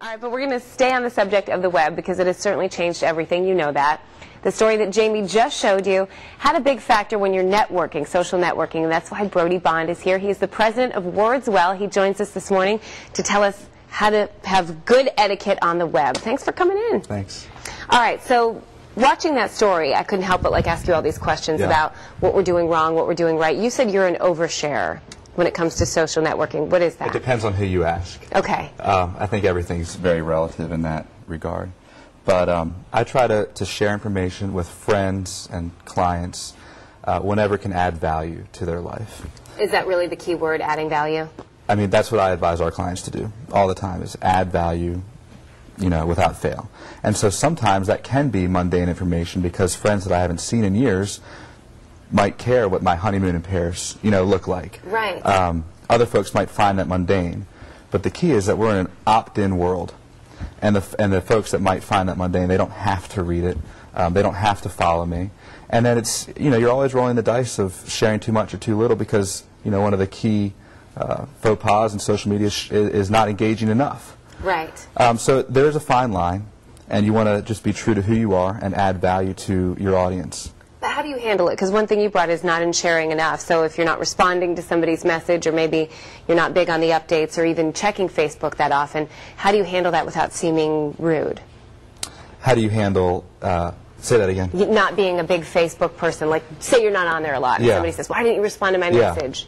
All right, but we're going to stay on the subject of the web because it has certainly changed everything. You know that. The story that Jamie just showed you had a big factor when you're networking, social networking, and that's why Brody Bond is here. He's the president of WordsWell. He joins us this morning to tell us how to have good etiquette on the web. Thanks for coming in. Thanks. All right, so watching that story, I couldn't help but ask you all these questions about what we're doing wrong, what we're doing right. You said you're an oversharer when it comes to social networking. What is that? It depends on who you ask. Okay. I think everything's very relative in that regard. But I try to share information with friends and clients whenever it can add value to their life. Is that really the key word, adding value? I mean, that's what I advise our clients to do all the time, is add value, you know, without fail. And so sometimes that can be mundane information because friends that I haven't seen in years might care what my honeymoon in Paris, you know, look like. Right. Other folks might find that mundane. But the key is that we're in an opt-in world. And the folks that might find that mundane, they don't have to read it. They don't have to follow me. And then it's, you know, you're always rolling the dice of sharing too much or too little because, you know, one of the key faux pas in social media is not engaging enough. Right. So there's a fine line, and you want to just be true to who you are and add value to your audience. But how do you handle it? Because one thing you brought is not in sharing enough. So if you're not responding to somebody's message, or maybe you're not big on the updates, or even checking Facebook that often, how do you handle that without seeming rude? How do you handle, say that again? Not being a big Facebook person. Like, say you're not on there a lot, and somebody says, why didn't you respond to my message?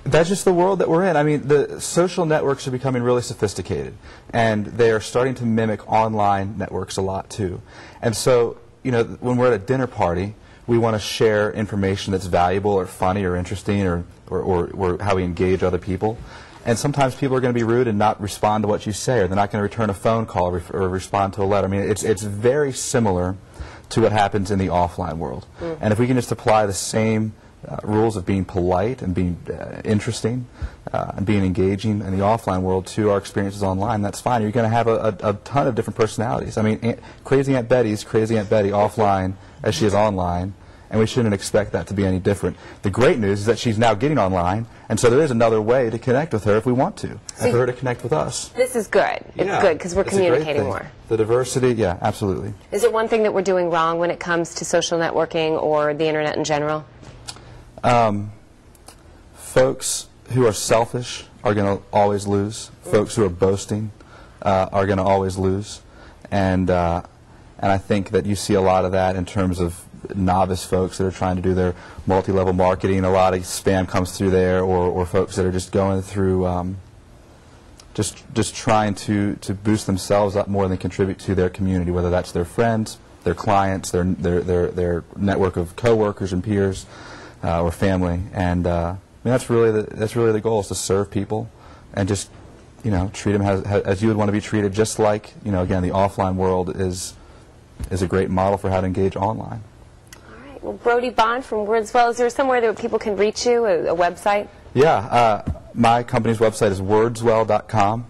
That's just the world that we're in. I mean, the social networks are becoming really sophisticated, and they are starting to mimic online networks a lot, too. And so, you know, when we're at a dinner party, we want to share information that's valuable or funny or interesting or how we engage other people. And sometimes people are going to be rude and not respond to what you say, or they're not going to return a phone call or respond to a letter. I mean, it's very similar to what happens in the offline world. And if we can just apply the same rules of being polite and being interesting and being engaging in the offline world to our experiences online, that's fine. You're going to have a ton of different personalities. I mean, Crazy Aunt Betty's Crazy Aunt Betty offline as she is online, and we shouldn't expect that to be any different. The great news is that she's now getting online, and so there is another way to connect with her if we want to, and for her to connect with us. This is good. It's good because we're communicating more. The diversity, yeah, absolutely. Is it one thing that we're doing wrong when it comes to social networking or the internet in general? Folks who are selfish are going to always lose. Folks who are boasting are going to always lose. And I think that you see a lot of that in terms of novice folks that are trying to do their multi-level marketing. A lot of spam comes through there, or folks that are just going through just trying to boost themselves up more than contribute to their community, whether that's their friends, their clients, their network of coworkers and peers, or family. And I mean, that's really the goal, is to serve people and just, you know, treat them as you would want to be treated, just like, you know, again, the offline world is a great model for how to engage online. All right. Well, Brody Bond from WordsWell, is there somewhere that people can reach you, a website? Yeah. My company's website is wordswell.com.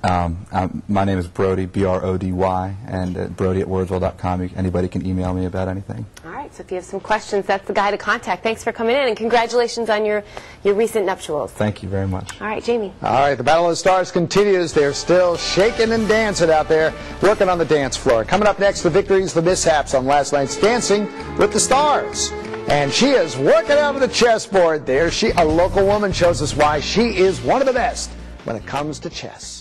My name is Brody, B-R-O-D-Y, and Brody at wordswell.com. Anybody can email me about anything. All right, so if you have some questions, that's the guy to contact. Thanks for coming in, and congratulations on your recent nuptials. Thank you very much. All right, Jamie. All right, the Battle of the Stars continues. They're still shaking and dancing out there, working on the dance floor. Coming up next, the victories, the mishaps on last night's Dancing with the Stars. And she is working out on the chessboard there. A local woman shows us why she is one of the best when it comes to chess.